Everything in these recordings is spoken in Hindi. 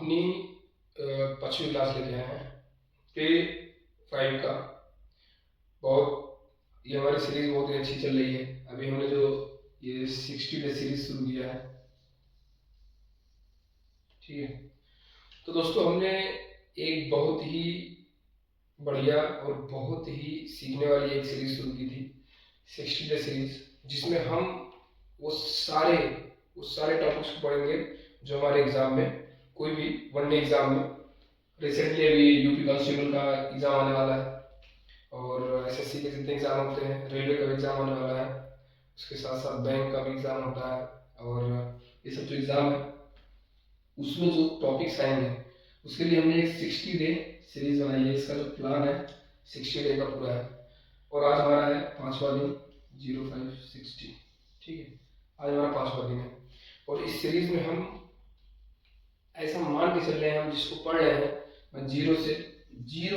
अपनी 5वीं क्लास लेके आए हैं पे 5 का। बहुत ये हमारी सीरीज बहुत ही अच्छी चल रही है। अभी हमने जो ये 60 डे सीरीज शुरू किया है, ठीक है। तो दोस्तों हमने एक बहुत ही बढ़िया और बहुत ही सीखने वाली एक सीरीज शुरू की थी, 60 डे सीरीज, जिसमें हम वो सारे टॉपिक्स को पढ़ेंगे जो हमारे एग्जाम में, कोई भी वनडे एग्जाम में। रिसेंटली अभी यूपी कांस्टेबल का एग्जाम आने वाला है और एसएससी के जितने एग्जाम होते हैं, रेलवे का भी एग्जाम आने वाला है, उसके साथ साथ बैंक का भी एग्जाम होता है। और ये सब जो एग्जाम है उसमें जो टॉपिक्स आएंगे उसके लिए हमने एक 60 डे सीरीज बनाई है। इसका जो प्लान है 60 डे का पूरा है और आज हमारा है 5वां दिन, 0560, ठीक है। आज हमारा 5वां दिन है और इस सीरीज में हम ऐसा मान के चल रहे हैं, हम जिसको पढ़ रहे हैं, मैं जीरो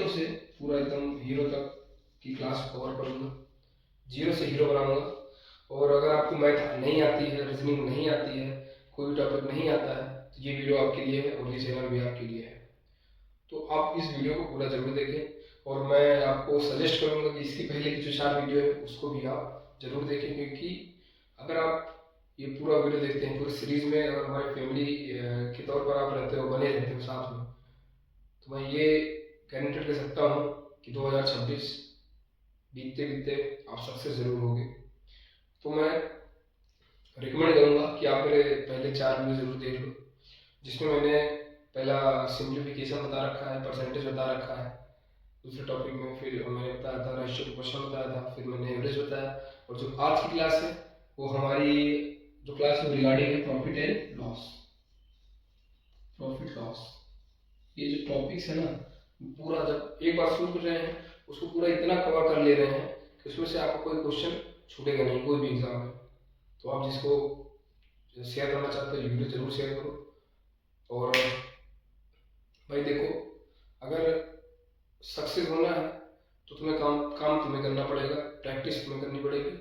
से पूरा एकदम हीरो तक की क्लास कवर करूँगा, जीरो से हीरो बनाऊंगा। और अगर आपको मैथ नहीं आती है, रीजनिंग नहीं आती है, कोई भी टॉपिक नहीं आता है, तो ये वीडियो आपके लिए है और ये चैनल भी आपके लिए है। तो आप इस वीडियो को पूरा जरूर देखें और मैं आपको सजेस्ट करूंगा कि इसके पहले की जो 4 वीडियो है उसको भी आप जरूर देखें, क्योंकि अगर आप ये पूरा वीडियो देखते हैं, पूरी सीरीज में अगर हमारी फैमिली के तौर पर आप रहते हो, बने रहते हो साथ में, तो मैं ये गारंटी कर सकता हूँ कि 2026 बीतते बीतते आप सक्सेस जरूर होगे। तो मैं रिकमेंड करूँगा कि आप मेरे पहले 4 वीडियो जरूर देख लो, जिसमें मैंने पहला सिंप्लीफिकेशन बता रखा है, परसेंटेज बता रखा है। दूसरे टॉपिक में फिर मैंने बताया था रेशियो क्वेश्चन बताया था, फिर मैंने एवरेज बताया। और जो आज की क्लास है वो हमारी जो क्लास है रिगार्डिंग है profit and loss, profit loss. ये जो टॉपिक्स है ना, पूरा जब एक बार शुरू कर रहे हैं उसको पूरा इतना कवर कर ले रहे हैं कि उसमें से आपको कोई क्वेश्चन छूटेगा नहीं, कोई भी एग्जाम में। तो आप जिसको शेयर करना चाहते हैं वीडियो जरूर शेयर करो। और भाई देखो, अगर सक्सेस होना है तो तुम्हें काम तुम्हें करना पड़ेगा, प्रैक्टिस तुम्हें करनी पड़ेगी।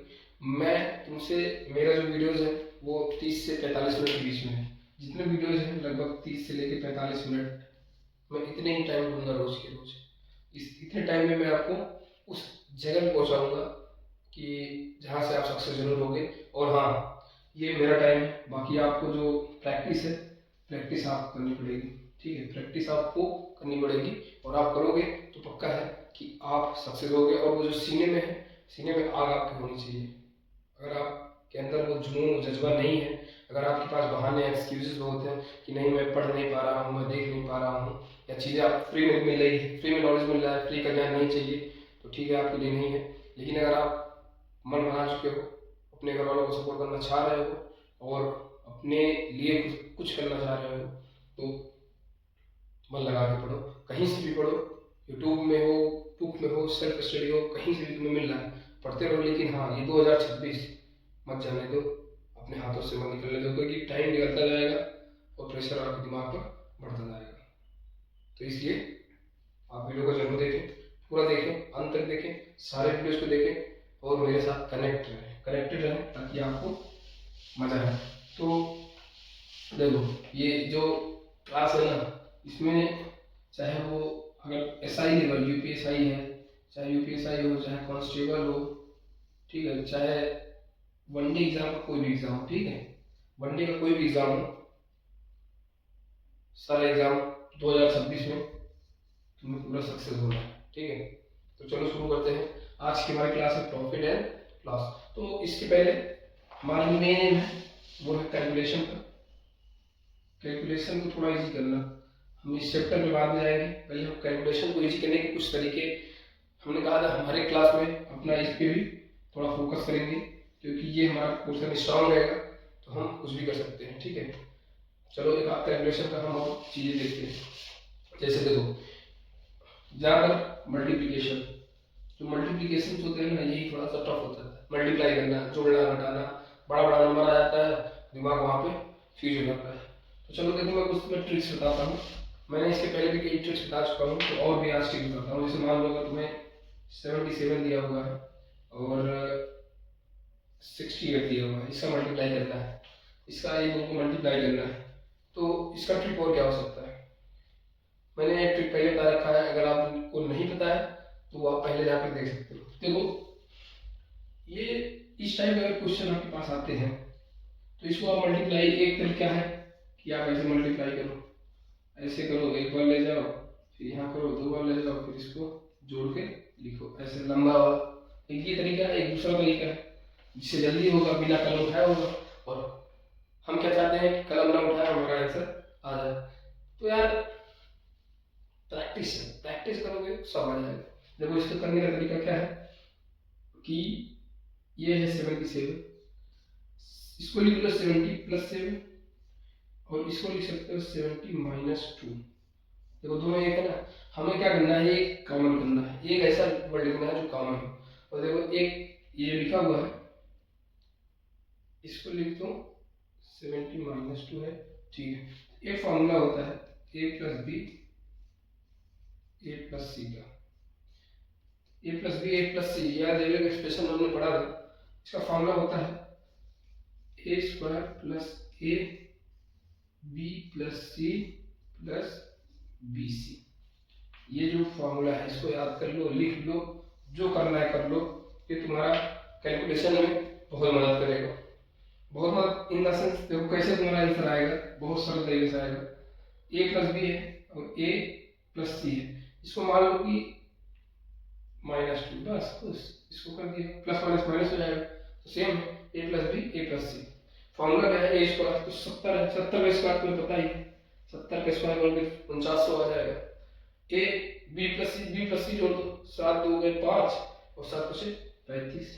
मैं तुमसे, मेरा जो वीडियोस है वो 30 से 45 मिनट के बीच में है। जितने वीडियोस हैं लगभग 30 से लेकर 45 मिनट, मैं इतने ही टाइम दूंगा रोज के रोज। इतने टाइम में मैं आपको उस जगह में पहुंचाऊंगा कि जहाँ से आप सक्सेस जरूर होगे। और हाँ, ये मेरा टाइम है, बाकी आपको जो प्रैक्टिस है, प्रैक्टिस आपको करनी पड़ेगी, ठीक है। प्रैक्टिस आपको करनी पड़ेगी और आप करोगे तो पक्का है कि आप सक्सेस होगे। और वो जो सीने में है, सीने में आग आपकी होनी चाहिए। अगर आपके अंदर वो जुनून, जज्बा नहीं है, अगर आपके पास बहाने, एक्सक्यूजेस होते हैं कि नहीं मैं पढ़ नहीं पा रहा हूँ, मैं देख नहीं पा रहा हूँ, या चीज़ें आप फ्री में मिल रही है, फ्री में नॉलेज मिल रहा है, फ्री का ज्ञान नहीं चाहिए, तो ठीक है, आपके लिए नहीं है। लेकिन अगर आप मन बना चुके हो, अपने घर वालों को सपोर्ट करना चाह रहे हो और अपने लिए कुछ करना चाह रहे हो, तो मन लगा के पढ़ो, कहीं से भी पढ़ो, यूट्यूब में हो, बुक में हो, सेल्फ स्टडी हो, कहीं से भी तुम्हें मिल रहा है, पढ़ते रहो। लेकिन हाँ, ये 2026 मत जाने दो, अपने हाथों से मत निकलने दो, क्योंकि टाइम निकलता जाएगा और प्रेशर आपके दिमाग पर बढ़ता जाएगा। तो इसलिए आप वीडियो को जरूर देखें, पूरा देखें, अंत तक देखें, सारे वीडियोस को देखें और मेरे साथ कनेक्टेड रहें ताकि आपको मजा आए। तो देखो, ये जो क्लास है ना, इसमें चाहे वो अगर एसआई लेवल, यूपीएसआई है, चाहे यूपीएसआई हो, चाहे कांस्टेबल हो, ठीक है, चाहे वनडे एग्जाम का कोई भी एग्जाम हो, ठीक है, वनडे का कोई भी एग्जाम हो, सारे एग्जाम 2026 में तुम्हें पूरा सक्सेस होना है, ठीक है। तो चलो शुरू करते हैं। आज की हमारी क्लास है प्रॉफिट एंड लॉस। तो इसके पहले हमारा मेन एम है वो है कैलकुलेशन का। कैलकुलेशन को थोड़ा इजी करना, हम इस चैप्टर में बाद में जाएंगे। पहले हम कैलकुलेशन को इजी करने के कुछ तरीके, हमने कहा था हमारे क्लास में अपना इस पे भी थोड़ा फोकस करेंगे, क्योंकि ये हमारा पोर्शन स्ट्रांग रहेगा तो हम कुछ भी कर सकते हैं, ठीक है। चलो एक आध कैलकुलेशन का हम और चीज़ें देखते हैं। जैसे देखो, ज़्यादातर मल्टीप्लिकेशन, जो मल्टीप्लिकेशन होते हैं ना, यही थोड़ा सा टफ होता है। मल्टीप्लाई करना, जोड़ना, घटाना, बड़ा बड़ा नंबर आ जाता है, दिमाग वहाँ पे फ्यूज हो जाता है। तो चलो देखो, मैं कुछ तुम्हें ट्रिक्स बताता हूँ। मैंने इसके पहले भी कई ट्रिक्स बता चुका हूँ, तो और भी आज ट्रिक बताता हूँ। जैसे मान लो अगर तुम्हें 77 दिया हुआ है और 68 दिया हुआ है, इसका मल्टीप्लाई करना है, इसका ये दोनों को मल्टीप्लाई करना है, तो इसका ट्रिक और क्या हो सकता है। अगर आपको नहीं पता है तो आप पहले जाकर देख सकते हो। देखो ये इस टाइप अगर क्वेश्चन आपके पास आते हैं तो इसको आप मल्टीप्लाई, एक तरीका है कि आप ऐसे मल्टीप्लाई करो, ऐसे करो, एक बार ले जाओ, फिर यहाँ करो, दो बार ले जाओ, फिर इसको जोड़ के लिखो ऐसे लंबा वाला। एक ये तरीका है, एक दूसरा तरीका है जिससे जल्दी होगा, बिना कलम उठाया होगा। और हम क्या चाहते हैं कि कलम ना उठाए, हमारा आंसर आ जाए। तो यार प्रैक्टिस करोगे सब आ जाएगा। देखो इसको करने का तरीका क्या है कि ये है 77, इसको लिख लो 70 + 7 और इसको लिख सकते हो 70 - 2। देखो दोनों एक है ना, हमें क्या करना है, एक कॉमन करना है, एक ऐसा वर्ड लिखना है जो कॉमन है। और देखो एक ये लिखा हुआ है, इसको लिख दो 70 - 2 है, ठीक है। एक फॉर्मूला होता है a + b a + c का, a + b a + c, याद रेलवे का एक्सप्रेशन हमने पढ़ा था। इसका फॉर्मूला होता है a² + a b + c + bc। ये जो फॉर्मूला है इसको याद कर लो, लिख लो, जो करना है कर लो। ये तुम्हारा कैलकुलेशन में बहुत मदद करेगा, बहुत मदद इन द सेंस। देखो कैसे तुम्हारा आंसर आएगा, बहुत सरल तरीके से आएगा। a + b है और a + c है, इसको मान लो कि -2, बस इसको कर दिया, प्लस माइनस माइनस हो जाएगा। तो सेम है a + b a + c। Formula क्या है, a², तो 70 है, 70 का स्क्वायर तुम्हें पता ही है, 70 का स्क्वायर बोलोगे 4900 आ जाएगा। a b + c जोड़ दो, 7 2 गए 5 और 7 से 35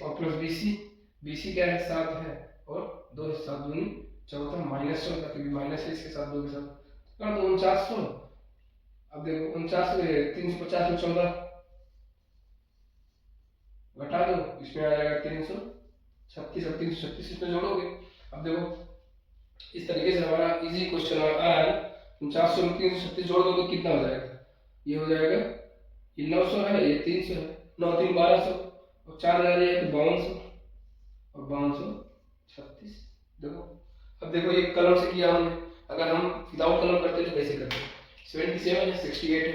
और प्लस bc क्या है, 7 है और 2 7 दूनी 14 -14, क्योंकि माइनस है इसके साथ, 2 के साथ कर दो 4900। अब देखो 49 में 350 में 14 घटा दो, इसमें आ जाएगा 336 और 336 इसमें जोड़ोगे। अब देखो इस तरीके से हमारा इजी क्वेश्चन आ रहा है। 4900 में 336 जोड़ दो तो कितना हो जाएगा, ये हो जाएगा, ये 900 है, ये 300 है, 9 3 1200 और 4000 है तो 5200 और 5236। देखो अब देखो ये कलम से किया हमने, अगर हम विदाउट कलम करते तो कैसे करते, 77 है, 68 है,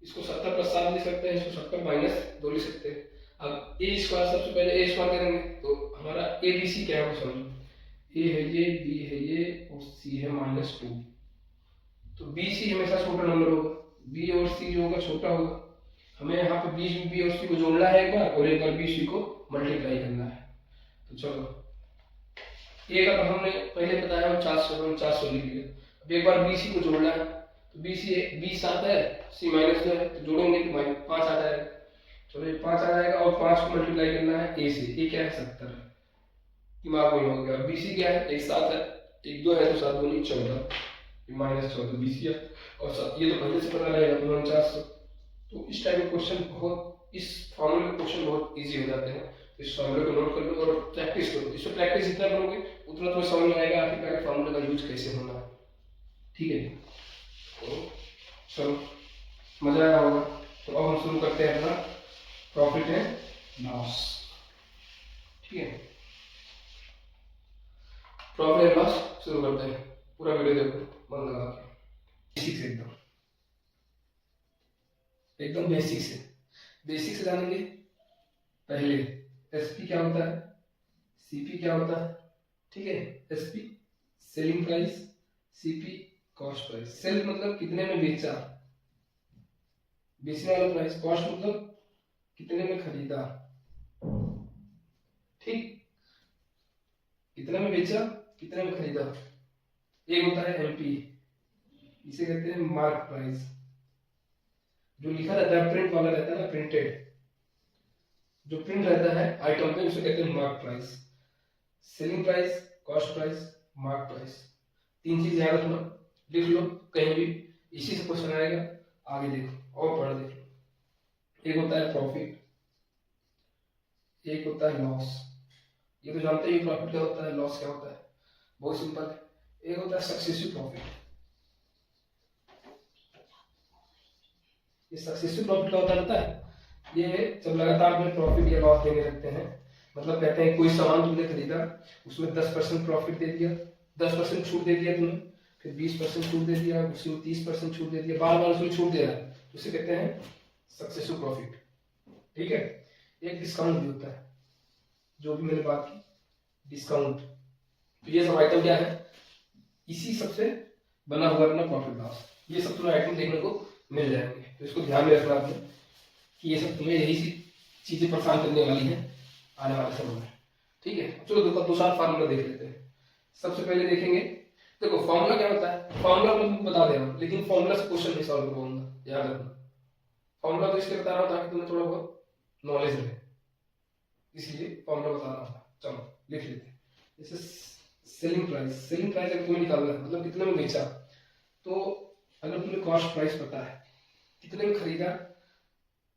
इसको 70 + 7 लिख सकते हैं, इसको 70 - 2 लिख सकते हैं। अब a², सबसे पहले a² करेंगे तो हमारा abc क्या है वो समझो, a है ये, b है ये और c है -2। तो bc हमेशा छोटा नंबर होगा, b और c जो होगा छोटा होगा। हमें यहाँ पे b और c को जोड़ना है एक बार, और एक बार bc को मल्टीप्लाई करना है। तो चलो a का तो हमने पहले बताया 400 लिख लिया। अब एक बार bc को जोड़ना है, तो b 7 है, c -2 है, तो जोड़ेंगे तो 5 आ जाएगा। चलो ये 5 आ जाएगा और 5 को मल्टीप्लाई करना है a से, a क्या है 70 है, दिमाग में हो गया। bc क्या है, एक 7 है, एक 2 है तो 7 दूनी 14, -14 bc है, और ये तो पहले से पता रहेगा 4900। तो इस टाइप के क्वेश्चन बहुत, इस फॉर्मूले के क्वेश्चन बहुत इजी हो जाते हैं। इस फॉर्मूले को नोट कर लो और प्रैक्टिस करो, इसको प्रैक्टिस जितना करोगे उतना तुम्हें समझ में आएगा आखिरकार फॉर्मूले का यूज कैसे होना है। ठीक है, तो चलो मजा आया होगा। तो अब हम शुरू करते हैं अपना प्रॉफिट एंड लॉस। ठीक है, प्रॉफिट एंड लॉस शुरू करते हैं। पूरा वीडियो देखो मन लगा के, बेसिक से एकदम बेसिक से जानेंगे। पहले एसपी क्या होता है, सीपी क्या होता है। ठीक है, SP selling price, CP cost price. Sell मतलब कितने में बेचा, बेचने वाला प्राइस। कॉस्ट मतलब कितने में खरीदा, ठीक, कितने में बेचा कितने में खरीदा। एक होता है एमपी, इसे कहते हैं मार्क प्राइस, जो लिखा रहता है प्रिंट वाला रहता है ना, प्रिंटेड जो प्रिंट रहता है आइटम पे, उसे कहते हैं mark price. Selling price, cost price, mark price, 3 चीज याद रखना, लिख लो कहीं भी, इसी से क्वेश्चन आएगा। आगे देखो और पढ़ देखो। एक होता है प्रॉफिट, एक होता है लॉस। ये तो जानते ही प्रॉफिट क्या होता है, लॉस क्या होता है, बहुत सिंपल है। एक होता है सक्सेसिव प्रॉफिट। ये सक्सेसिव प्रॉफिट क्या होता है, ये जब लगातार में प्रॉफिट या लॉस देने लगते हैं। मतलब कहते हैं कोई सामान तुमने खरीदा, उसमें 10% प्रॉफिट दे दिया, 10% छूट दे दिया तुमने, फिर 20% छूट दे दिया, उसी में 30% छूट दे दिया, बार बार उसमें छूट दे रहा है, तो उसे कहते हैं सक्सेसिव प्रॉफिट। ठीक है। एक डिस्काउंट भी होता है, जो भी मैंने बात की डिस्काउंट। तो ये सब आइटम क्या है, इसी सबसे बना हुआ अपना प्रॉफिट लॉस। ये सब तुम्हें आइटम देखने को मिल जाएंगे, तो इसको ध्यान में रखना आपने कि ये सब तुम्हें यही चीजें परेशान करने वाली हैं आने वाले समय में। ठीक है। चलो दो चार फार्मूला देख लेते हैं। सबसे पहले देखेंगे, देखो फॉर्मूला क्या होता है, फॉर्मूला मैं तुमको बता दे रहा हूँ, लेकिन फॉर्मूला से क्वेश्चन नहीं सॉल्व कर पाऊंगा, याद रखना। फॉर्मूला तो इसलिए बता रहा हूँ ताकि तुम्हें थोड़ा बहुत नॉलेज रहे, इसलिए फॉर्मूला बता रहा हूँ। चलो लिख लेते हैं। जैसे सेलिंग प्राइस, सेलिंग प्राइस अगर तुम्हें निकालना है, मतलब कितने में बेचा, तो अगर तुम्हें कॉस्ट प्राइस पता है, कितने में खरीदा,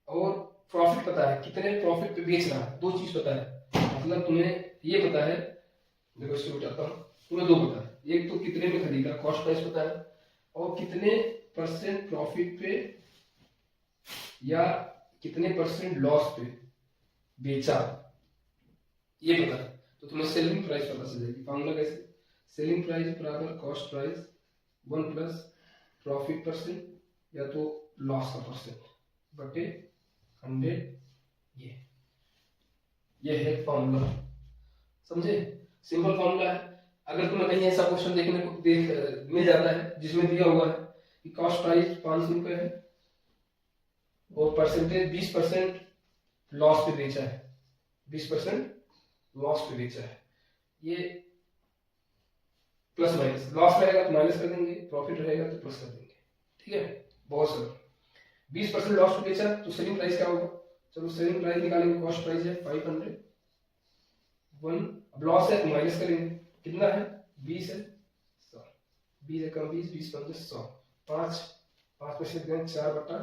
और प्रॉफिट पता है, कितने प्रॉफिट पे बेच रहा है, दो चीज पता है, मतलब तुम्हें ये पता है, देखो इसको बताता हूँ, तुम्हें दो पता है, एक तो कितने में खरीदा, कॉस्ट प्राइस पता है, और कितने % प्रॉफिट पे या कितने % लॉस पे बेचा, ये पता है, तो तुम्हें सेलिंग प्राइस पता चल जाएगी। फॉर्मूला कैसे, सेलिंग प्राइस बराबर कॉस्ट प्राइस 1 प्लस प्रॉफिट % या तो लॉस का % बटे 100। ये है फॉर्मूला, समझे, सिंपल फॉर्मूला है। अगर तुम्हें कहीं ऐसा क्वेश्चन देखने को मिल जाता है जिसमें दिया हुआ है कि कॉस्ट प्राइस 500 रुपये है और परसेंटेज 20% लॉस पे बेचा है, 20% लॉस पे बेचा है, ये प्लस माइनस, लॉस रहेगा तो माइनस कर देंगे, प्रॉफिट रहेगा तो प्लस कर देंगे। ठीक है, बहुत सरल। 20% लॉस पे बेचा तो सेलिंग प्राइस क्या होगा, चलो सेलिंग प्राइस निकालेंगे, कॉस्ट प्राइस है 500, अब लॉस है तो माइनस करेंगे, कितना है 20 है, 100, 20 है कम 20, 20 कम 100, 5 में से 4 बटा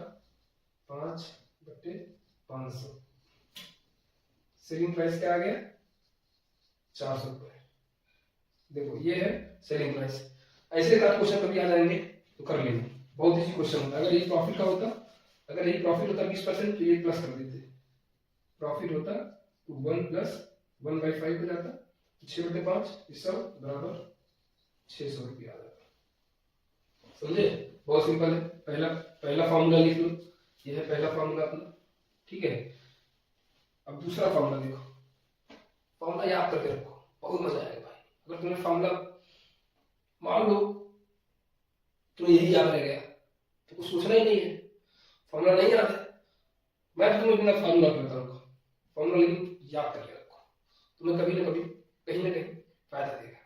5 बटे 500, सेलिंग प्राइस क्या आ गया 400 रुपये। देखो ये है सेलिंग प्राइस। ऐसे का क्वेश्चन कभी आ जाएंगे तो कर लेंगे, बहुत इजी क्वेश्चन होता है। अगर ये प्रॉफिट का होता, अगर ये प्रॉफिट होता 20% तो ये प्लस कर देते, प्रॉफिट होता तो 1 प्लस 1/5 हो जाता, 6/5 इस सब बराबर 600 रुपया आ जाता। समझे, बहुत सिंपल है। पहला फॉर्मूला लिख लो, ये है पहला फॉर्मूला अपना। ठीक है, अब दूसरा फॉर्मूला देखो, फॉर्मूला याद करके रखो, बहुत मजा आएगा भाई। अगर तुम्हें फॉर्मूला मान लो तुम्हें यही याद रह गया तो कुछ सोचना ही नहीं है, फॉर्मूला नहीं याद है, मैं तो तुम्हें बिना फॉर्मूला करता रहूंगा, फॉर्मूला लेकिन याद करके रखो, तुम्हें कभी ना कभी कहीं ना कहीं फायदा देगा।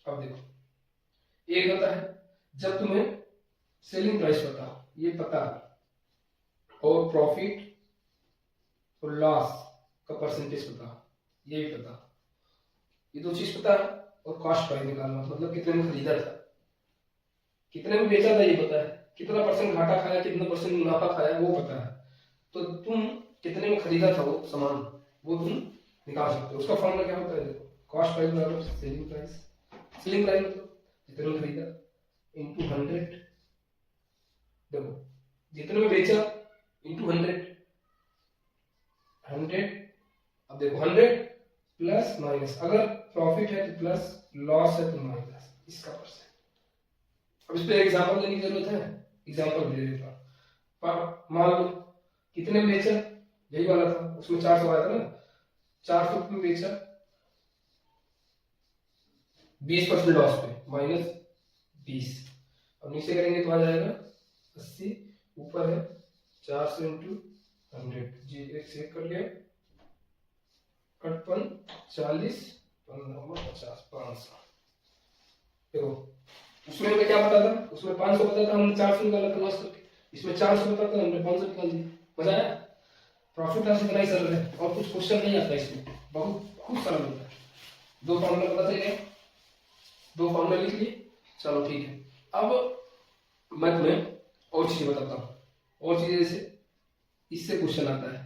अब देखो, एक होता है जब तुम्हें सेलिंग प्राइस पता हो, ये पता, और प्रॉफिट और लॉस का परसेंटेज पता, ये भी पता, ये दो चीज पता है, और कॉस्ट प्राइस निकालना, मतलब कितने में खरीदा था, कितने में बेचा था ये पता है, कितना % घाटा खाया, कितना % मुनाफा खाया वो पता है, तो तुम कितने में खरीदा था वो सामान, वो तुम निकाल सकते हो। उसका फॉर्मूला क्या होता है, देखो कॉस्ट प्राइस बराबर सेलिंग प्राइस, सेलिंग प्राइस मतलब जितने में खरीदा इंटू 100, देखो जितने में बेचा इंटू 100, अब देखो 100 प्लस माइनस, अगर प्रॉफिट है तो प्लस, लॉस है तो माइनस, इसका %। अब इस पे एग्जांपल देने की जरूरत है, एग्जांपल दे देता हूं। मान लो कितने में बेचा, यही वाला था, उसमें 400 आया था ना, 400 में बेचा, 20% लॉस पे माइनस 20, अब नीचे करेंगे तो आ जाएगा 80, ऊपर है 400 इंटू 100, जी एक चेक कर लिया, 58, 40, 15, 50, 500। देखो उसमें हमें क्या पता था, उसमें 500 पता था, हमने 400 निकाला था लॉस करके, इसमें 400 पता था, हमने 500 निकाल दिया। मजा आया, प्रॉफिट लॉस इतना ही सरल है, और कुछ क्वेश्चन नहीं आता इसमें, बहुत सरल होता है। दो फॉर्मूला पता चल गया, दो फॉर्मूला लिख लिए, चलो ठीक है। अब मैं तुम्हें और चीजें बताता हूँ, और चीजें जैसे इससे क्वेश्चन आता है,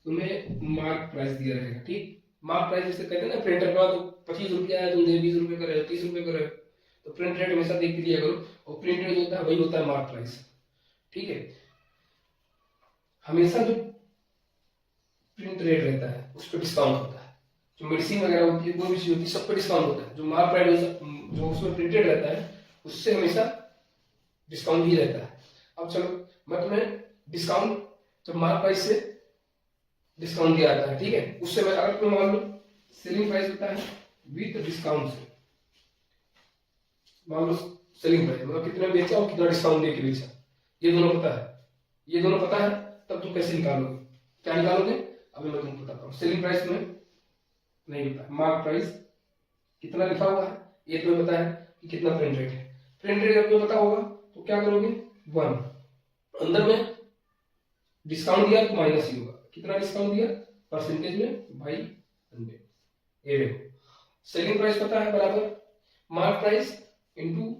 तुम्हें मार्क प्राइस दिया रहेगा, ठीक, मार्क प्राइस जैसे कहते हैं ना प्रिंटर का, तो 25 रुपया है, तुम 20 रुपये का रहे, 30 रुपये का रहे, तो प्रिंट रेट हमेशा देख लिया करो, और प्रिंट रेट जो होता है वही होता है मार्क प्राइस। ठीक है, हमेशा जो प्रिंट रेट रहता है उस पर डिस्काउंट होता है, जो मेडिसिन वगैरह होती है, कोई भी चीज होती है, सब पे डिस्काउंट होता है। जो मार्क प्राइस जो उसमें प्रिंटेड रहता है उससे हमेशा डिस्काउंट ही रहता है। अब चलो मैं तुम्हें डिस्काउंट, जब मार्क प्राइस से डिस्काउंट दिया जाता है, ठीक है, उससे मैं अगर तुम्हें मान लो सेलिंग प्राइस होता है विद डिस्काउंट से, मान लो सेलिंग प्राइस मतलब कितना बेचा और कितना डिस्काउंट दे के बेचा, ये दोनों पता है, ये दोनों पता है, तब तुम कैसे निकालोगे, क्या निकालोगे, अभी मैं तुमको बताता हूँ। सेलिंग प्राइस में नहीं पता, मार्क प्राइस कितना लिखा हुआ है ये तुम्हें पता है कि कितना प्रिंट रेट है। प्रिंट रेट अगर तुम्हें पता होगा तो क्या करोगे, 1 अंदर में डिस्काउंट दिया तो माइनस ही होगा, कितना डिस्काउंट दिया परसेंटेज में बाई 100। ये देखो सेलिंग प्राइस पता है बराबर मार्क प्राइस इनटू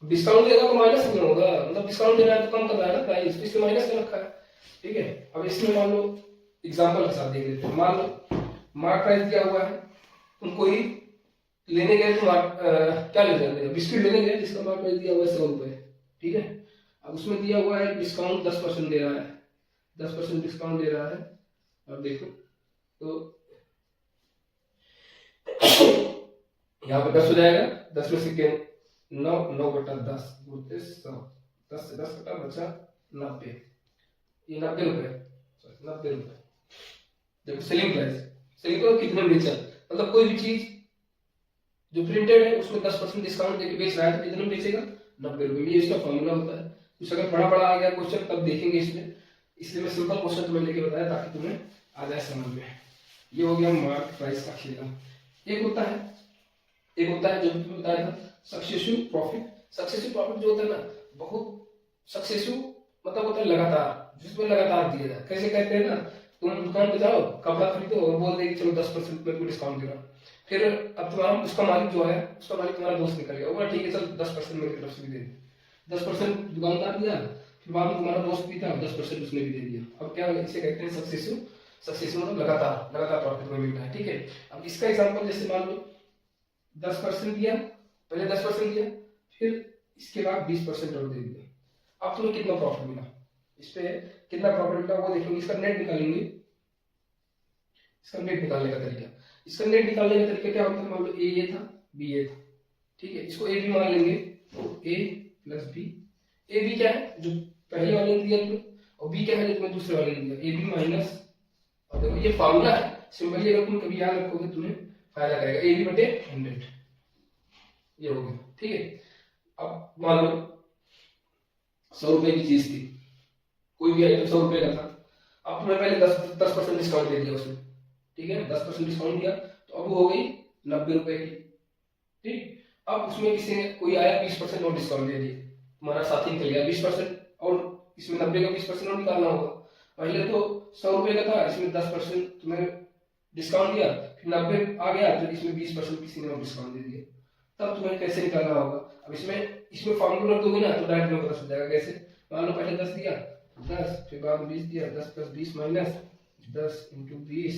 डिस्काउंट देगा तो माइनस में होगा, मतलब डिस्काउंट दे रहा है तो कम कर रहा है ना प्राइस, इसलिए माइनस में रखा है, ठीक है। अब इसमें मान लो एग्जांपल के साथ देख लेते हैं। मान लो मार्क प्राइस दिया हुआ है, तुम कोई लेने गए तो क्या ले जाते, बिस्किट लेने गए जिसका मार्क प्राइस दिया हुआ है 100 रुपए, ठीक है। अब उसमें दिया हुआ है डिस्काउंट 10% दे रहा है, 10% डिस्काउंट दे रहा है। अब देखो तो यहाँ पे 10 हो जाएगा, 10 में से 9, 9 बटा 10 गुणित 100, 10 से 10 कटा बचा 90, ये 90 रुपए, 90 रुपए। देखो सेलिंग प्राइस, सेलिंग प्राइस कितने में बेचा, मतलब कोई भी चीज जो प्रिंटेड है उसमें 10% डिस्काउंट देके बेच रहा है तो कितने में बेचेगा, 90 रुपए। ये इसका फॉर्मूला होता है। कुछ अगर बड़ा बड़ा आ गया क्वेश्चन तब देखेंगे इसमें, इसलिए मैं सिंपल क्वेश्चन तुम्हें लेके बताया ताकि तुम्हें आ जाए समझ में। ये हो गया मार्क प्राइस का खेला। एक होता है जो तुम्हें बताया था सक्सेसिव प्रॉफिट। सक्सेसिव प्रॉफिट जो होता है ना, बहुत सक्सेसिव मतलब होता है लगातार, जिसमें लगातार दिया जाए। कैसे कहते हैं ना, तुम दुकान पे जाओ कपड़ा खरीदो और बोल दे कि चलो 10% मेरे को डिस्काउंट दे रहा, फिर अब तुम्हारा उसका मालिक जो है, उसका मालिक तुम्हारा दोस्त निकल गया, बोला ठीक है चल 10% मेरी तरफ से भी दे दे, 10% दुकानदार दिया, फिर बाद में तुम्हारा दोस्त भी था 10% उसने भी दे दिया। अब क्या इसे कहते हैं सक्सेसिव। सक्सेसिव मतलब लगातार प्रॉफिट में मिलता है, ठीक है। अब इसका एग्जांपल जैसे मान लो 10% दिया, पहले 10% दिया, फिर इसके बाद 20% और दे दिया, अब तुम्हें कितना प्रॉफिट मिला, इस पे कितना प्रॉफिट मिला वो देखेंगे। इसका नेट निकालेंगे, इसका नेट निकालने का तरीका, इसका नेट निकालने का तरीका क्या होता है, मान लो ए ये था, बी ये था, ठीक है, इसको ए बी मान लेंगे, तो ए प्लस बी, ए बी क्या है जो पहले वाले ने दिया तुम्हें, और बी क्या है जो तुम्हें दूसरे वाले ने दिया, ए बी माइनस, और देखो ये फॉर्मूला है सिंपली, अगर तुम कभी याद रखोगे तुम्हें फायदा करेगा, ए बी बटे 100, ये हो गया, ठीक है। अब मान लो 100 रुपए की चीज थी, कोई भी आइटम 100 रुपए का था, अब तुम्हें पहले 10% डिस्काउंट दे दिया उसने, ठीक है, 10% डिस्काउंट दिया तो अब हो गई 90 रुपए की, ठीक। अब उसमें किसी ने कोई आया 20% और डिस्काउंट दे दिया, तुम्हारा साथी निकल गया 20%, और इसमें 90 का 20% और निकालना होगा। पहले तो 100 रुपए का था, इसमें 10% तुम्हें डिस्काउंट दिया, फिर 90 आ गया तो इसमें 20% किसी ने और डिस्काउंट दे दिया, तब तुम्हें कैसे निकालना होगा। अब इसमें फॉर्मूला रख दोगे ना तो डायरेक्ट में पता चल जाएगा कैसे। मान लो पहले 10 दिया, 10 फिर बाद में 20 दिया, 10 प्लस 20 माइनस 10 इंटू 20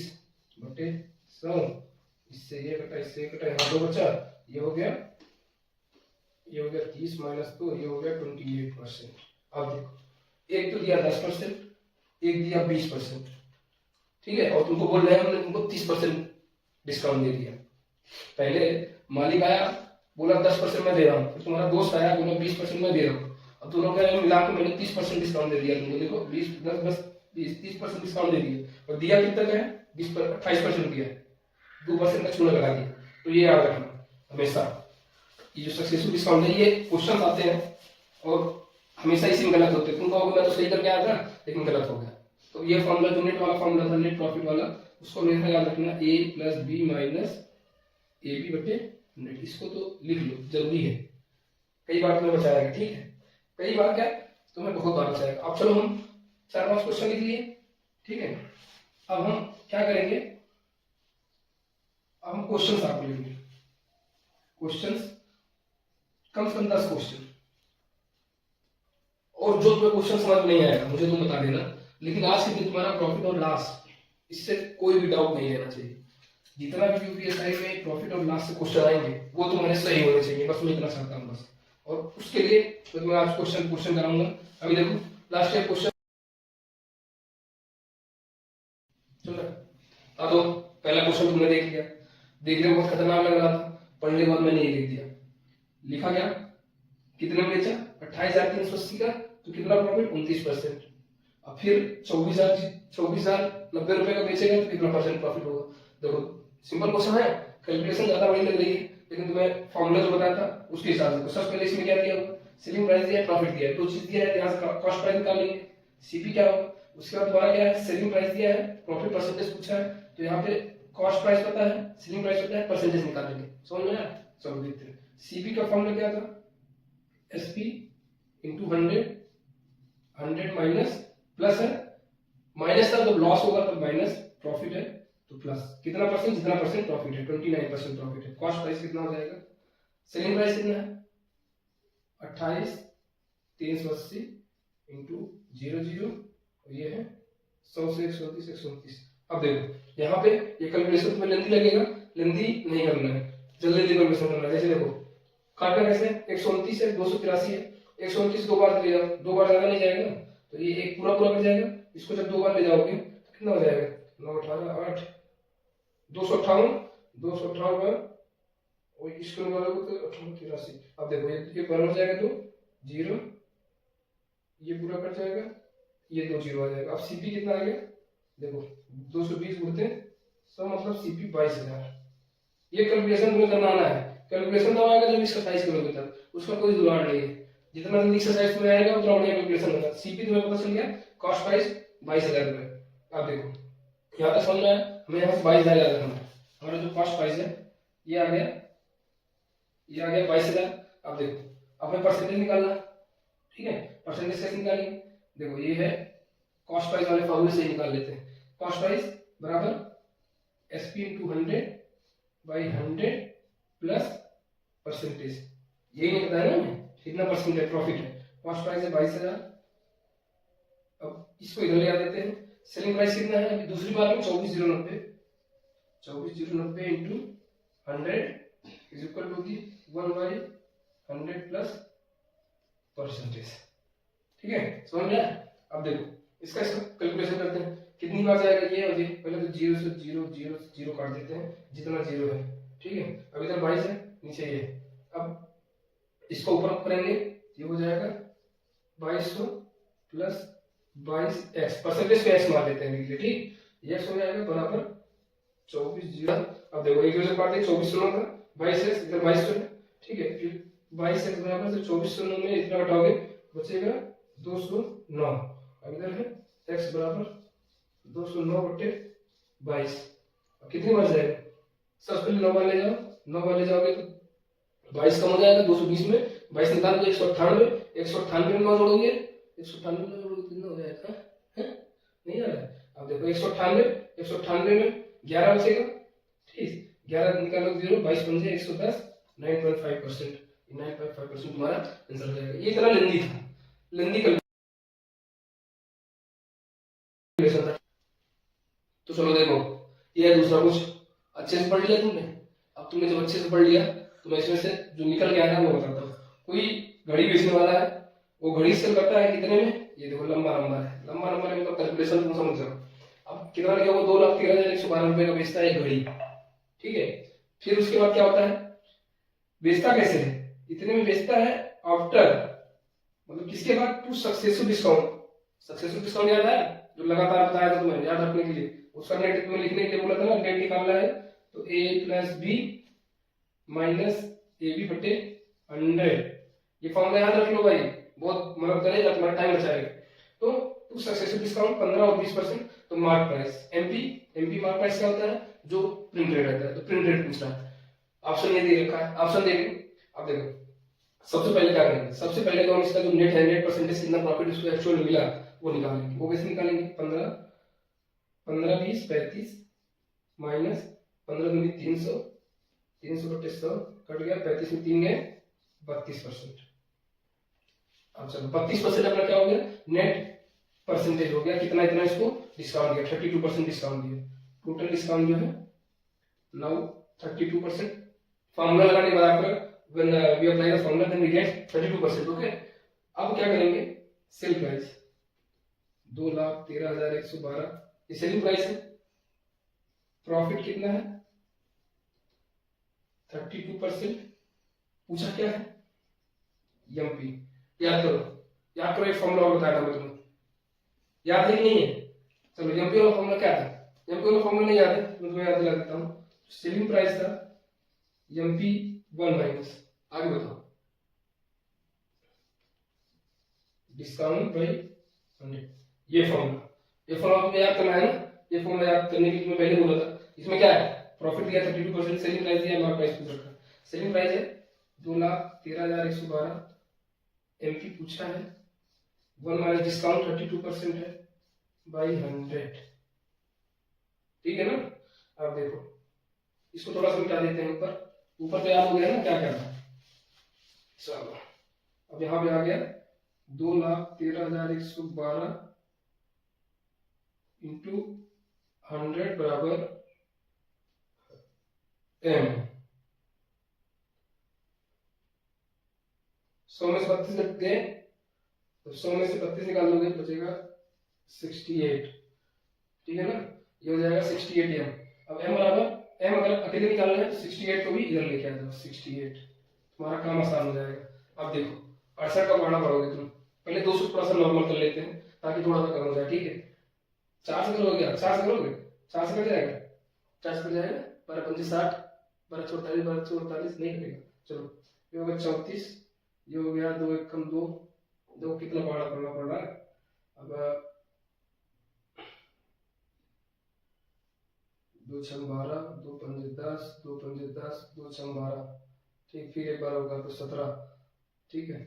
बटे 100, इससे ये कटा, इससे ये कटा, यहाँ 2 बचा, ये हो गया 30 माइनस 2, ये हो गया 28%। अब देखो एक तो दिया 10%, एक दिया 20%, ठीक है, और तुमको बोल रहे हैं हमने तुमको 30% डिस्काउंट दे दिया। पहले मालिक आया बोला 10% मैं दे रहा हूँ, फिर तुम्हारा दोस्त आया बोला 20% मैं दे रहा हूँ, अब दोनों का मिला के मैंने 30% डिस्काउंट दे दिया तुमको। देखो 30% डिस्काउंट दे दिया, और दिया कितना का है, 28% दिया है, 2% का चूना लगा दिया। तो ये याद रखना हमेशा, ये जो सक्सेसफुल डिस्काउंट है ये क्वेश्चन आते हैं और हमेशा इसी में गलत होते हैं। तुम कहोगे मैं तो सही करके आया था लेकिन गलत हो गया। तो ये फॉर्मूला जो नेट वाला फॉर्मूला था, नेट प्रॉफिट वाला, उसको हमेशा याद रखना, A plus B minus A B बटे नेट। इसको तो लिख लो, जरूरी है, कई बार तुम्हें बचाएगा, ठीक है, कई बार क्या तुम्हें बहुत बार बचाएगा। अब चलो हम 4-5 क्वेश्चन लिख लिए, ठीक है। अब हम क्या करेंगे, अब हम क्वेश्चन आपको लिखेंगे, क्वेश्चन कम से कम 10 क्वेश्चन, और जो तुम्हें क्वेश्चन समझ में नहीं आएगा मुझे तुम बता देना, लेकिन आज के दिन तुम्हारा प्रॉफिट और लॉस इससे कोई भी डाउट नहीं रहना चाहिए। जितना भी यूपीएसआई में प्रॉफिट और लॉस से क्वेश्चन आएंगे वो तुम्हारे सही होने चाहिए, बस मैं इतना चाहता हूँ बस। और उसके लिए तो मैं आज क्वेश्चन कराऊंगा। अभी देखो लास्ट टाइम क्वेश्चन चलो, तो पहला क्वेश्चन तुमने देख लिया, देखने में बहुत खतरनाक लग रहा था, पढ़ने के बाद मैंने ये लिख दिया। लिखा क्या, कितने में बेचा 28,380 का, तो कितना प्रॉफिट 29%। अब फिर 24,090 रुपए का बेचेगा तो कितना परसेंट प्रॉफिट होगा। देखो सिंपल क्वेश्चन है, कैलकुलेशन ज्यादा बड़ी लग रही है, लेकिन तुम्हें फॉर्मूला जो बताया था उसके हिसाब से। तो सबसे पहले इसमें क्या दिया होगा, सेलिंग प्राइस दिया है, प्रॉफिट दिया है, दो चीज दिया है, यहाँ से कॉस्ट प्राइस निकालेंगे, सीपी क्या होगा। उसके बाद दोबारा क्या है, सेलिंग प्राइस दिया है, प्रॉफिट परसेंटेज पूछा है, तो यहाँ पे कॉस्ट प्राइस पता है, सेलिंग प्राइस पता है, परसेंटेज निकालेंगे। समझ में आया, चलो देखते हैं। सीपी का फॉर्मूला क्या था, एसपी इंटू 100 माइनस प्लस है, माइनस था तो लॉस होगा, तो माइनस, प्रॉफिट है तो प्लस, कितना परसेंट, जितना परसेंट प्रॉफिट है 29% प्रॉफिट है। कॉस्ट प्राइस कितना हो जाएगा, सेलिंग प्राइस कितना है 28,380 इंटू 00, ये है 100 से 129। अब देखो यहाँ पे ये कैलकुलेशन तुम्हें लेंदी लगेगा, लेंदी नहीं करना है, जल्दी जल्दी कैलकुलेशन करना है। जैसे देखो काटना कैसे, 129 है, 283 है, 129 दो बार ले जाओ, दो बार ज्यादा नहीं जाएगा, तो ये एक पूरा पूरा कट जाएगा। इसको जब दो बार ले जाओगे तो कितना हो जाएगा, 9 18 8 258 और इसको निकालोगे तो 1883। अब देखो ये बार हो जाएगा तो 0, ये पूरा कट जाएगा, ये 2 0 आ जाएगा। अब सीपी कितना आ गया, देखो 220 उड़ते सब, मतलब सीपी 22,000। ये कैलकुलेशन तुम्हें करना आना है, कैलकुलेशन तब आएगा जब एक्सरसाइज करोगे, तब उसका कोई जुगाड़ नहीं है। जितना जल्दी एक्सरसाइज में आएगा उतना बढ़िया कैलकुलेशन होगा। सीपी तुम्हें पता चल गया, कॉस्ट प्राइस 22,000 रुपए। अब देखो यहाँ तक समझ में आया, हमें यहाँ से 22,000 याद रखना है। हमारा जो कॉस्ट प्राइस है ये आ गया, ये आ गया 22,000। अब देखो अब हमें परसेंटेज निकालना, ठीक है, परसेंटेज कैसे निकालेंगे, देखो ये है कॉस्ट प्राइस वाले फॉर्मूले से निकाल लेते हैं। कॉस्ट प्राइस बराबर एसपी इंटू 100/100 प्लस परसेंटेज, यही नहीं बताया ना हमें कितना परसेंट प्रॉफिट है। कॉस्ट प्राइस है 22,000, अब इसको इधर ले आ देते हैं। सेलिंग प्राइस कितना है, अभी दूसरी बार में 24,090 into 100 is equal to 1/100 plus percentage, ठीक है, समझ में आया। अब देखो इसका कैलकुलेशन करते हैं, कितनी बार जाएगा ये और ये, पहले तो 0 से 0 0 से 0 काट देते हैं जितना 0 है, ठीक है। अब इधर 22 है, नीचे ये, अब इसको ऊपर करेंगे, ये हो जाएगा 2200 प्लस 22x, परसेंटेज पे x मार देते हैं देखिए, ठीक, x हो जाएगा बराबर 24,000। अब देखो एक से काट दे, 2400 का 22x, इधर 2200 है, ठीक है, फिर 22x बराबर से 2400 में इतना हटाओगे बचेगा 209। अब इधर है x बराबर 209/22, कितनी बार जाएगा, सबसे पहले 9 बार ले जाओ, 9 बार ले जाओगे तो 22 कम हो जाएगा, 220 में 22 निकाल दो, 198, 198 में जोड़ोगे, 198 में जोड़ोगे कितना हो जाएगा, नहीं आ रहा है। अब देखो 198 में 11 बचेगा, ठीक, 11 निकालो 0, 22 बन जाए 110, 9.5%, 9.5% तुम्हारा आंसर हो जाएगा। ये इतना लेंदी था, लेंदी कैलकुलेशन था। तो चलो देखो ये है दूसरा, कुछ अच्छे से पढ़ लिया तुमने। अब तुमने जब अच्छे से पढ़ लिया तो मैं इसमें से जो निकल के आया था वो बताता हूँ। कोई घड़ी बेचने वाला है, वो घड़ी सेल करता है कितने में, ये देखो लंबा नंबर है, लंबा नंबर है मतलब कैलकुलेशन तुम समझ जाओ। अब कितना लिखा, वो 2,13,112 रुपए का बेचता है घड़ी, ठीक है। फिर उसके बाद क्या होता है, बेचता कैसे है, इतने में बेचता है आफ्टर, मतलब किसके बाद, two successive discount. Successive discount याद है, जो लगातार बताया था तुम्हें, याद रखने के लिए उसका नेट तुम्हें लिखने के लिए बोला था ना, नेट निकालना है तो a plus B minus A B बटे 100। ये फॉर्मूला याद रख लो भाई, बहुत मदद करेगा, तुम्हारा टाइम बचाएगा। तो टू सक्सेसिव डिस्काउंट 15 और 20%, तो mark price MP mark price क्या होता है, जो प्रिंट रेट रहता है, तो प्रिंट रेट पूछ रहा है। ऑप्शन ये दे रखा है, ऑप्शन देखो। अब देखो सबसे पहले क्या करेंगे, सबसे पहले तो हम इसका जो नेट है, नेट परसेंटेज कितना प्रॉफिट उसको एक्चुअल मिला वो निकालेंगे। वो कैसे निकालेंगे, 15 20 35 माइनस 15 दूनी 300, 300/100 कट गया, 35 में 3 गए 32%। अब चलो 32% अपना क्या हो गया, नेट परसेंटेज हो गया, कितना इतना इसको डिस्काउंट दिया, 32% डिस्काउंट दिया। टोटल डिस्काउंट जो है नाउ 32%। फॉर्मूला लगाने के बाद आपका when we apply the formula then we get 32%, okay। अब क्या करेंगे, सेल प्राइस 2,13,112 ये सेलिंग प्राइस है। प्रॉफिट कितना है 32% पूछा क्या है, एमपी। याद करो एक फॉर्मूला और बताया था मैं तुम्हें, याद है कि नहीं है? चलो एमपी वाला फॉर्मूला क्या था, एमपी वाला फॉर्मूला नहीं याद है तो मैं तुम्हें याद दिला देता हूँ। सेलिंग प्राइस था एमपी 1 माइनस, आगे बताओ, डिस्काउंट बाई 100। ये फॉर्मूला तुम्हें याद करना है ना। ये फॉर्मूला याद करने के लिए तुम्हें पहले बोला था। इसमें क्या है, प्रॉफिट दिया 32%, सेलिंग प्राइस दिया, हमारा प्राइस पूछ रखा। सेलिंग प्राइस है 2,13,112, एमपी पूछा है 1 माइनस डिस्काउंट 32% है बाई 100, ठीक है ना। अब देखो इसको थोड़ा सा मिटा देते हैं, ऊपर तो याद हो गया ना क्या क्या था। चलो अब यहाँ पे आ गया 2,13,112 इंटू 100 बराबर एम। 100 में से 32 लगते हैं, तो 100 में से 32 निकाल लोगे तो बचेगा 68, ठीक है ना। ये हो जाएगा 68 एम। अब एम बराबर एम अगर अकेले निकालना है तो 68 को भी इधर लेके आ जाओ, 68, तुम्हारा काम आसान हो जाएगा। अब देखो 68 का पढ़ना पड़ोगे तुम, पहले 200 थोड़ा सा नॉर्मल कर लेते हैं ताकि थोड़ा सा कम हो जाए, ठीक है। 4 से करोगे क्या, 4 से करोगे, 4 से कट जाएगा, 4 से कट जाएगा, 12 5 60, 12 44, 12 44 नहीं कटेगा। चलो ये हो गया 34, ये हो गया 2 1 कम 2, देखो कितना पढ़ना पड़ रहा है। अब 2 6 12, 2 5 10, 2 5 10, 2 6 12, ठीक। फिर एक बार होगा तो 17, ठीक है।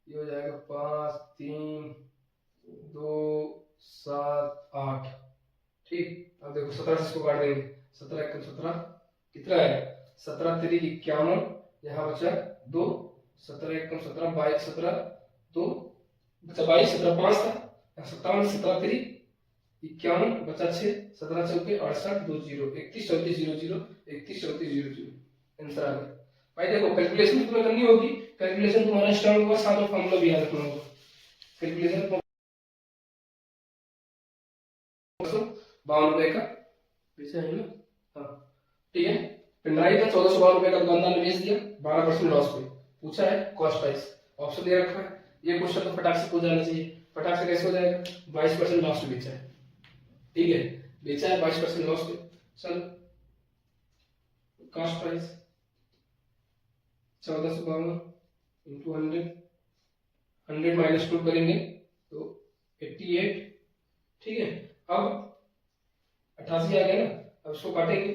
ये हो जाएगा 5 3 2 7 8, ठीक। अब देखो 17 से इसको काट देंगे, 17 1 17 कितना है, 17 3 51, यहाँ बचा 2, 17 1 17 22, 17 2 बचा 22, 17 5 था, 57 17 3 51 बचा 6, 17 चौके 68 2 0, 31 34 0 0, 31 34 0 0, आंसर आ गया। भाई देखो कैलकुलेशन तुम्हें करनी होगी, कैलकुलेशन तुम्हारा स्ट्रांग होगा, साथ में फॉर्मूला भी याद रखना होगा। कैलकुलेशन 52 रुपए का बेचा है ना, हाँ ठीक है। पेनड्राइव का 1412 रुपए का दुकानदार ने बेच दिया 12% लॉस पे, पूछा है कॉस्ट प्राइस, ऑप्शन दे रखा है। ये क्वेश्चन तो फटाक से हो जाना चाहिए, फटाक से कैसे हो जाएगा, 22% लॉस पे बेचा है, ठीक है, बेचा है 22% लॉस पे। चल कॉस्ट प्राइस 1452 इंटू 100, 100 माइनस 2 करेंगे तो 88, ठीक है। अब 88 आ गया ना, अब इसको काटेंगे,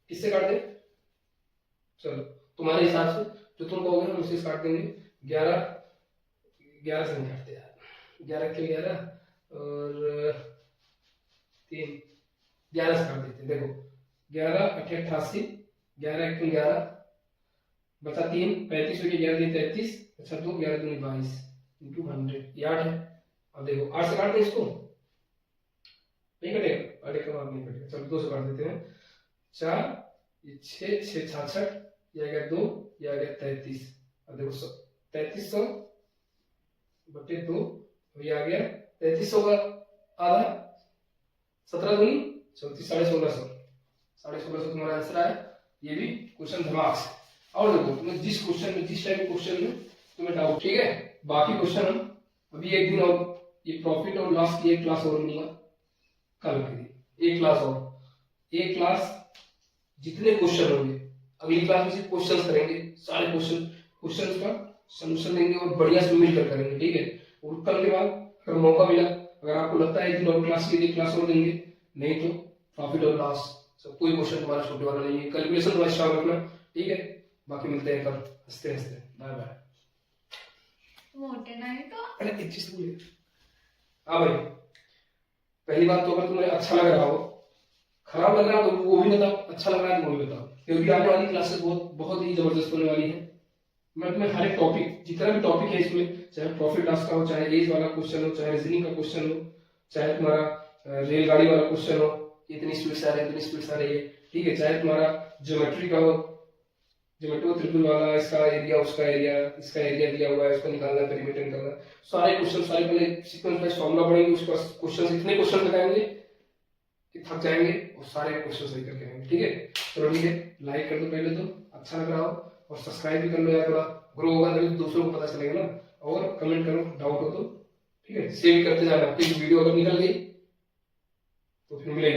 किससे काटते हैं, चलो तुम्हारे हिसाब से जो तुम कहोगे हम उससे काट देंगे। 11 से नहीं काटते यार, 11 के 11 और 3, 11 से काट देते हैं। देखो 11 8 88, 11 1 11 बचा 3, 35 हो गया, 11 33, अच्छा 2 11 दूनी 22 इंटू 100, ये 8 है। अब देखो 8 से काट दें इसको, नहीं कटेगा, 8 का नहीं कटेगा, चलो 2 से काट देते हैं। 4 ये 6 6 66, ये आ गया 2, ये आ गया 33। अब देखो 3300 बटे 2, ये आ गया 3300 का आधा, 17 दूनी 34, 1650, 1650 तुम्हारा आंसर आया। ये भी क्वेश्चन दिमाग से। और देखो तुम्हें जिस क्वेश्चन में, जिस टाइप के क्वेश्चन में तुम्हें डाउट, ठीक है, बाकी क्वेश्चन हम अभी एक दिन और ये प्रॉफिट और लॉस की एक क्लास और लूंगा कल के लिए, एक क्लास और, एक क्लास जितने क्वेश्चन होंगे अगली क्लास में सिर्फ क्वेश्चन करेंगे, सारे क्वेश्चन का सॉल्यूशन देंगे और बढ़िया से मिलकर करेंगे, ठीक है। और कल के बाद अगर मौका मिला, अगर आपको लगता है कि और क्लास के लिए क्लास और देंगे, नहीं तो प्रॉफिट और लॉस सब कोई क्वेश्चन तुम्हारा छोटे वाला नहीं है, कैलकुलेशन तुम्हारा स्ट्रांग रखना, ठीक है। बाकी मिलते हैं कल, हंसते हंसते, बाय बाय। मोटे नहीं तो अरे एक चीज बोलिए, हाँ भाई, पहली बात तो अगर तुम्हें अच्छा लग रहा हो, खराब लग रहा हो तो वो भी बताओ, अच्छा लग रहा है तो वो भी बताओ, क्योंकि आने वाली क्लासेस बहुत ही जबरदस्त होने वाली है। मैं तुम्हें हर एक टॉपिक, जितना भी टॉपिक है इसमें, चाहे प्रॉफिट लॉस का हो, चाहे एज वाला क्वेश्चन हो, चाहे रीजनिंग का क्वेश्चन हो, चाहे तुम्हारा रेलगाड़ी वाला क्वेश्चन हो, इतनी स्पीड से आ रही है, इतनी स्पीड से आ रही है, ठीक है, चाहे तुम्हारा ज्योमेट्री का हो, ज्योमेट्री त्रिभुज वाला, इसका एरिया उसका एरिया, इसका एरिया दिया हुआ है, इसको निकालना, पेरीमीटर निकालना, सारे क्वेश्चन, सारे पहले सीक्वेंस वाइज फॉर्मूला पढ़ेंगे, उसके बाद क्वेश्चन, इतने क्वेश्चन लगाएंगे कि थक जाएंगे और सारे क्वेश्चन सही करके आएंगे, ठीक है। चलो ठीक है, लाइक कर दो पहले तो। अच्छा लग रहा हो, और सब्सक्राइब भी कर लो यार, थोड़ा ग्रो होगा तभी दूसरों को पता चलेगा ना। और कमेंट करो, डाउट हो तो, ठीक है, सेव करते जाना, फिर वीडियो अगर निकल गई तो फिर मिलेगी।